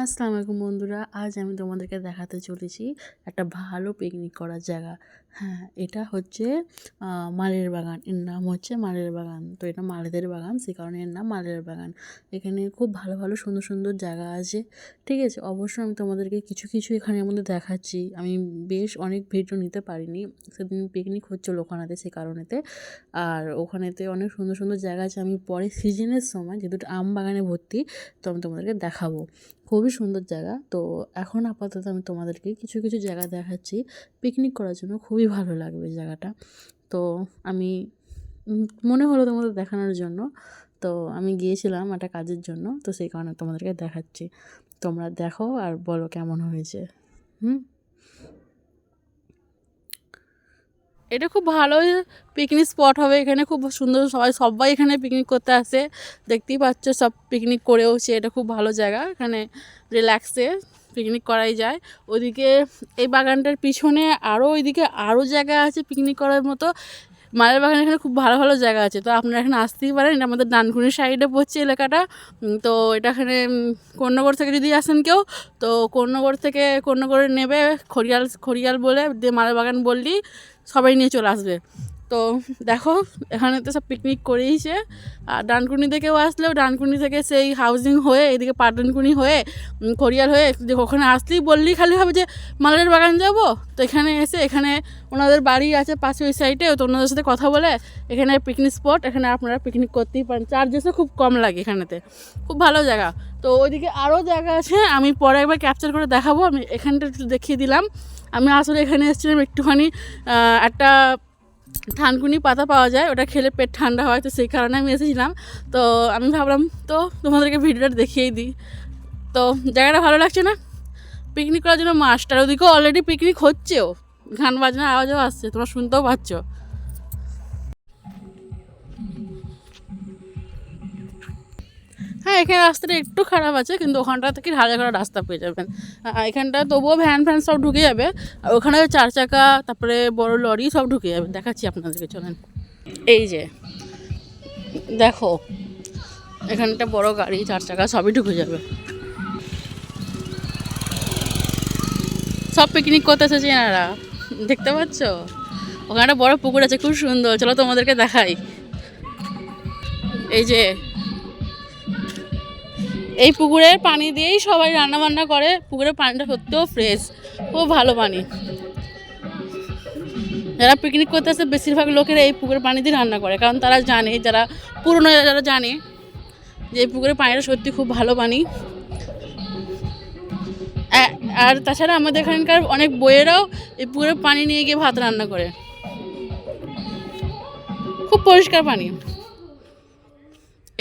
আসসালামু আলাইকুম বন্ধুরা, আজ আমি তোমাদেরকে দেখাতে চলেছি একটা ভালো পিকনিক করার জায়গা। হ্যাঁ, এটা হচ্ছে মালের বাগান। এর নাম হচ্ছে মালের বাগান। তো এটা মালেদের বাগান, সে কারণে এর নাম মালের বাগান। এখানে খুব ভালো ভালো সুন্দর সুন্দর জায়গা আছে, ঠিক আছে। অবশ্যই আমি তোমাদেরকে কিছু কিছু এখানের মধ্যে দেখাচ্ছি। আমি বেশ অনেক ভিডিও নিতে পারিনি, সেদিন পিকনিক হচ্ছিলো ওখানেতে, সে কারণেতে। আর ওখানেতে অনেক সুন্দর সুন্দর জায়গা আছে। আমি পরে সিজনের সময়, যেহেতু আম বাগানে ভর্তি, তো আমি তোমাদেরকে দেখাবো। খুবই সুন্দর জায়গা। তো এখন আপাতত আমি তোমাদেরকে কিছু কিছু জায়গা দেখাচ্ছি। পিকনিক করার জন্য খুবই ভালো লাগবে জায়গাটা। তো আমি মনে হলো তোমাদের দেখানোর জন্য। তো আমি গিয়েছিলাম একটা কাজের জন্য, তো সেই কারণে তোমাদেরকে দেখাচ্ছি। তোমরা দেখো আর বলো কেমন হয়েছে। হুম, এটা খুব ভালো পিকনিক স্পট হবে। এখানে খুব সুন্দর, সবাই সবাই এখানে পিকনিক করতে আসে। দেখতেই পাচ্ছ, সব পিকনিক করেওছে। এটা খুব ভালো জায়গা, এখানে রিল্যাক্সে পিকনিক করাই যায়। ওইদিকে এই বাগানটার পিছনে আরও ওইদিকে আরও জায়গা আছে পিকনিক করার মতো। মালের বাগান এখানে খুব ভালো ভালো জায়গা আছে, তো আপনারা এখানে আসতেই পারেন। এটা আমাদের ডানকুনির সাইডে পড়ছে এলাকাটা। তো এটা এখানে কোন্নগর থেকে যদি আসেন কেউ, তো কোন্নগর থেকে কোন্নগরে নেবে খড়িয়াল খড়িয়াল বলে দিয়ে মালের বাগান বললেই সবাই নিয়ে চলে আসবে। তো দেখো, এখানে তো সব পিকনিক করেইছে। আর ডানকুনি থেকেও আসলেও ডানকুনি থেকে সেই হাউজিং হয়ে এদিকে পাটনকুনি হয়ে খড়িয়াল হয়ে ওখানে আসলেই বললেই খালি হবে যে মালের বাগান যাব। তো এখানে এসে এখানে ওনাদের বাড়ি আছে পাশে ওই সাইডে, তো ওনাদের সাথে কথা বলে এখানে পিকনিক স্পট, এখানে আপনারা পিকনিক করতেই পারেন। চার্জেসও খুব কম লাগে এখানেতে, খুব ভালো জায়গা। তো ওইদিকে আরও জায়গা আছে, আমি পরে একবার ক্যাপচার করে দেখাবো। আমি এখানটা একটু দেখিয়ে দিলাম। আমি আসলে এখানে এসেছিলাম একটুখানি একটা থানকুনি পাতা পাওয়া যায়, ওটা খেলে পেট ঠান্ডা হয়, তো সেই কারণে আমি এসেছিলাম। তো আমি ভাবলাম তো তোমাদেরকে ভিডিওটা দেখিয়েই দিই। তো জায়গাটা ভালো লাগছে না পিকনিক করার জন্য? মাস্টার ওদিকেও অলরেডি পিকনিক হচ্ছেও, গান বাজনার আওয়াজও আসছে, তোমরা শুনতেও পাচ্ছ। হ্যাঁ, এখানে রাস্তাটা একটু খারাপ আছে, কিন্তু ওখানটা থেকে ঢালাই করা রাস্তা পেয়ে যাবেন। এখানটা তবুও ভ্যান ফ্যান সব ঢুকে যাবে। আর ওখানে 4 চাকা, তারপরে বড় লরি সব ঢুকে যাবে। দেখাচ্ছি আপনাদেরকে, চলেন। এই যে দেখো, এখানটা বড় গাড়ি 4 চাকা সবই ঢুকে যাবে। সব পিকনিক করতে এসেছে এনারা, দেখতে পাচ্ছ। ওখানে একটা বড় পুকুর আছে, খুব সুন্দর। চলো তোমাদেরকে দেখাই। এই যে এই পুকুরের পানি দিয়েই সবাই রান্না বান্না করে। পুকুরের পানিটা সত্যিও ফ্রেশ, খুব ভালো পানি। যারা পিকনিক করতে আসে বেশিরভাগ লোকেরা এই পুকুরের পানি দিয়ে রান্না করে, কারণ তারা জানে, যারা পুরনো যারা জানে যে এই পুকুরের পানিটা সত্যি খুব ভালো পানি। আর তাছাড়া আমাদের এখানকার অনেক বইয়েরাও এই পুকুরের পানি নিয়ে গিয়ে ভাত রান্না করে। খুব পরিষ্কার পানি।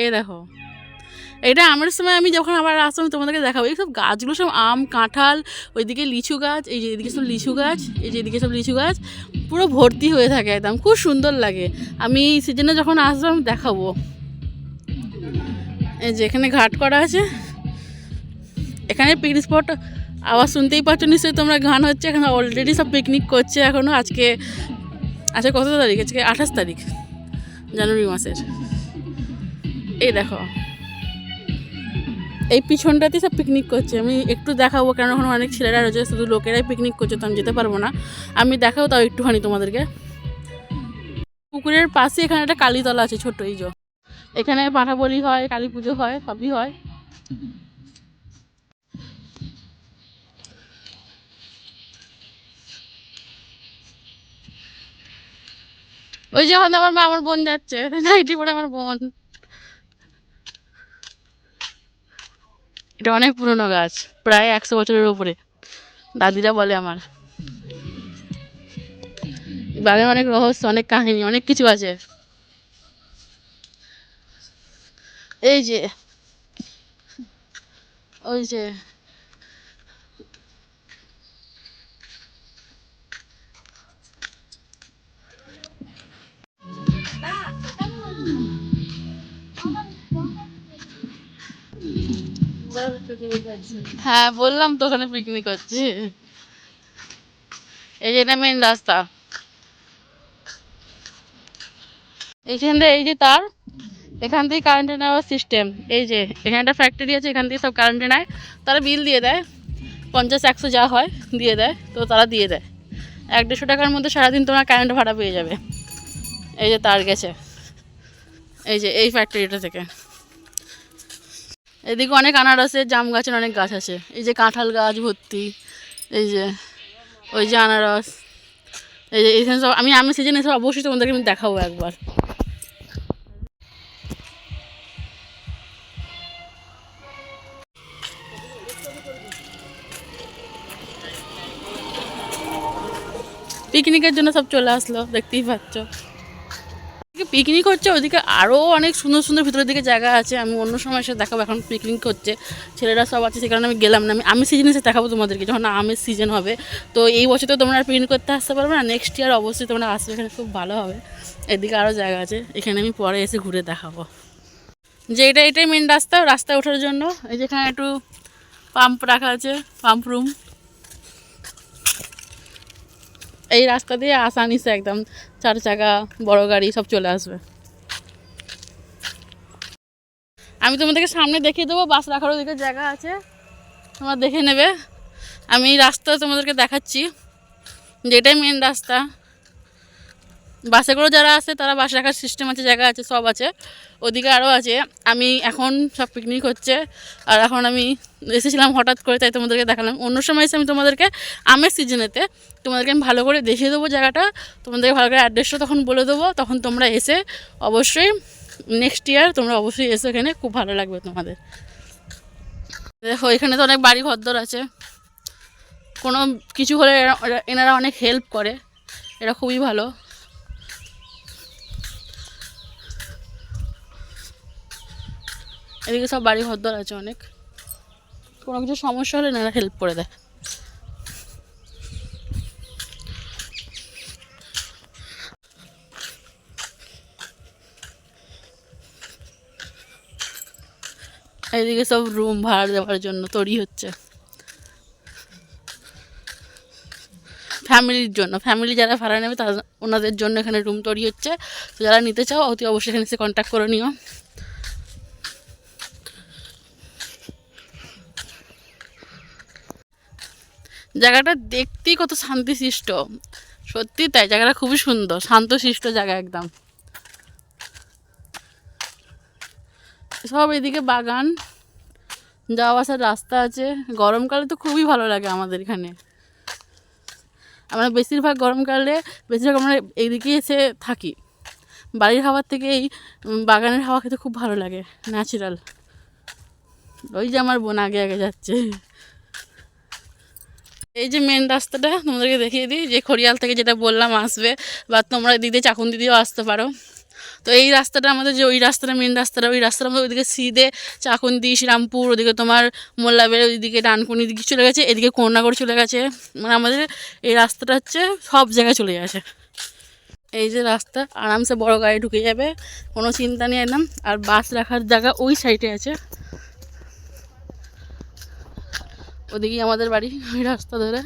এই দেখো, এটা আমের সময় আমি যখন আবার আসবো আমি তোমাদেরকে দেখাবো। এই সব গাছগুলো সব আম, কাঁঠাল, ওইদিকে লিচু গাছ, এই যে এদিকে সব লিচু গাছ, এই যে এদিকে সব লিচু গাছ পুরো ভর্তি হয়ে থাকে একদম, খুব সুন্দর লাগে। আমি সিজনে যখন আসবো আমি দেখাবো। এই যে এখানে ঘাট করা আছে, এখানে পিকনিক স্পট। আবার শুনতেই পাচ্ছ নিশ্চয়ই তোমরা, গান হচ্ছে এখানে। অলরেডি সব পিকনিক করছে এখনও। আজকে আচ্ছা, কত তারিখ? আজকে 28 তারিখ জানুয়ারি মাসের। এই দেখো, এই পিছনটাতেই সব পিকনিক করছে। আমি একটু দেখাবো, কেন ওখানে অনেক ছেলেরা রয়েছে, শুধু লোকেরাই পিকনিক করছে, তো আমি যেতে পারবো না। আমি দেখাবো তাও একটুখানি তোমাদেরকে। পুকুরের পাশে এখানে একটা কালীতলা আছে ছোট, এই যে এখানে পাঠা বলি হয়, কালী পুজো হয়, সবই হয়। ওই যে ওখানে আমার মা আমার বোন যাচ্ছে, নাইটি পরে আমার বোন। এটা অনেক পুরনো গাছ, প্রায় 100 বছরের উপরে, দাদিরা বলে আমার। বাগানে অনেক রহস্য, অনেক কাহিনী, অনেক কিছু আছে। এই যে ওই যে হ্যাঁ, বললাম তো ওখানে পিকনিক হচ্ছে। এই যে এটা মেন রাস্তা, এইখানটা এই যে তার, এখান থেকে কারেন্টে নেওয়ার সিস্টেম। এই যে এখানে একটা ফ্যাক্টরি আছে, এখান থেকে সব কারেন্টে নেয়, তারা বিল দিয়ে দেয় 50-100 যা হয় দিয়ে দেয়, তো তারা দিয়ে দেয় 100-150 টাকার মধ্যে সারাদিন তোমার কারেন্ট ভাড়া পেয়ে যাবে। এই যে তার গেছে, এই যে এই ফ্যাক্টরিটা থেকে। এদিকে অনেক আনারসের জাম গাছের অনেক গাছ আছে, এই যে কাঁঠাল গাছ ভর্তি, এই যে ওই যে আনারস, এই যে এখানে সব আমি সিজনে এসে অবশ্যই তোমাদেরকে আমি দেখাবো একবার। পিকনিকের জন্য সব চলে আসলো, দেখতেই পাচ্ছ। পিকনিক হচ্ছে, ওইদিকে আরও অনেক সুন্দর সুন্দর ভিতরের দিকে জায়গা আছে, আমি অন্য সময় এসে দেখাবো। এখন পিকনিক হচ্ছে, ছেলেরা সব আছে, সে কারণে আমি গেলাম না। আমি সিজনে এসে দেখাবো তোমাদেরকে, যখন আমের সিজন হবে। তো এই বছর তো তোমরা আর পিকনিক করতে আসতে পারবে না, নেক্সট ইয়ার অবশ্যই তোমরা আসবে, এখানে খুব ভালো হবে। এদিকে আরও জায়গা আছে, এখানে আমি পরে এসে ঘুরে দেখাবো। যে এটাই মেন রাস্তায় ওঠার জন্য। এই যেখানে একটু পাম্প রাখা আছে, পাম্প রুম। এই রাস্তা দিয়ে আসা নিছে একদম, 4 চাকা বড় গাড়ি সব চলে আসবে। আমি তোমাদেরকে সামনে দেখিয়ে দেবো, বাস রাখার ওদিকে জায়গা আছে, তোমরা দেখে নেবে। আমি রাস্তা তোমাদেরকে দেখাচ্ছি, যেটাই মেন রাস্তা। বাসে করে যারা আসে তারা বাস রাখার সিস্টেম আছে, জায়গা আছে, সব আছে। ওদিকে আরও আছে। আমি এখন সব পিকনিক হচ্ছে, আর এখন আমি এসেছিলাম হঠাৎ করে, তাই তোমাদেরকে দেখালাম। অন্য সময় এসে আমি তোমাদেরকে আমের সিজনেতে তোমাদেরকে আমি ভালো করে দেখিয়ে দেবো জায়গাটা, তোমাদেরকে ভালো করে অ্যাড্রেসটা তখন বলে দেবো। তখন তোমরা এসে অবশ্যই নেক্সট ইয়ার তোমরা অবশ্যই এসে, এখানে খুব ভালো লাগবে তোমাদের। দেখো এখানে তো অনেক বাড়ি ঘরদর আছে, কোনো কিছু হলে এনারা অনেক হেল্প করে, এটা খুবই ভালো। এদিকে সব বাড়ি ঘরদর আছে অনেক, কোনো কিছু সমস্যা হলে এনারা হেল্প করে দেয়। এইদিকে সব রুম ভাড়া দেওয়ার জন্য তৈরি হচ্ছে, ফ্যামিলির জন্য। ফ্যামিলি যারা ভাড়া নেবে তারা, ওনাদের জন্য এখানে রুম তৈরি হচ্ছে। তো যারা নিতে চাও অতি অবশ্যই এখানে এসে কন্ট্যাক্ট করে নিও। জায়গাটা দেখতেই কত শান্তিশিষ্ট, সত্যি তাই, জায়গাটা খুবই সুন্দর, শান্তশিষ্ট জায়গা একদম। সব এদিকে বাগান, যাওয়া আসার রাস্তা আছে। গরমকালে তো খুবই ভালো লাগে আমাদের এখানে, আমরা বেশিরভাগ আমরা এইদিকেই এসে থাকি। বাড়ির হাওয়ার থেকে এই বাগানের হাওয়া খেতে খুব ভালো লাগে, ন্যাচারাল। ওই যে আমার বোন আগে আগে যাচ্ছে। এই যে মেন রাস্তাটা তোমাদেরকে দেখিয়ে দিই, যে খড়িয়াল থেকে যেটা বললাম আসবে, বা তোমরা দিদি চাকুন্দি দিয়েও আসতে পারো। তো এই রাস্তাটা আমাদের, যে ওই রাস্তাটা মেন রাস্তাটা, ওই রাস্তাটা আমাদের ওইদিকে সিদে চাকুন্দি, শ্রীরামপুর, ওদিকে তোমার মোল্লাবের ওইদিকে ডানকুনি দিকে চলে গেছে, এদিকে করুণাগড় চলে গেছে। মানে আমাদের এই রাস্তাটা হচ্ছে সব জায়গায় চলে গেছে। এই যে রাস্তা, আরামসে বড় গাড়ি ঢুকে যাবে, কোনো চিন্তা নেই একদম। আর বাস রাখার জায়গা ওই সাইডে আছে, ওদিকেই আমাদের বাড়ি, ওই রাস্তা ধরে।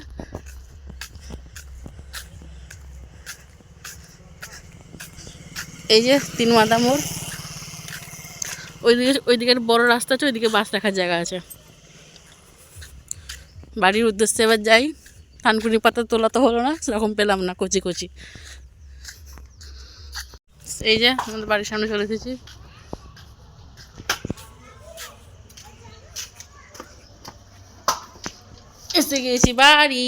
এই যে 3 মাথা মোড়, ওইদিকে বড় রাস্তা আছে, ওইদিকে বাস রাখার জায়গা আছে। বাড়ির উদ্দেশ্যে এবার যাই। থানকুনি পাতা তোলা তো হলো না, সেরকম পেলাম না, কচি কচি। এই যে আমাদের বাড়ির সামনে চলে এসেছি, এসে গিয়েছি বাড়ি।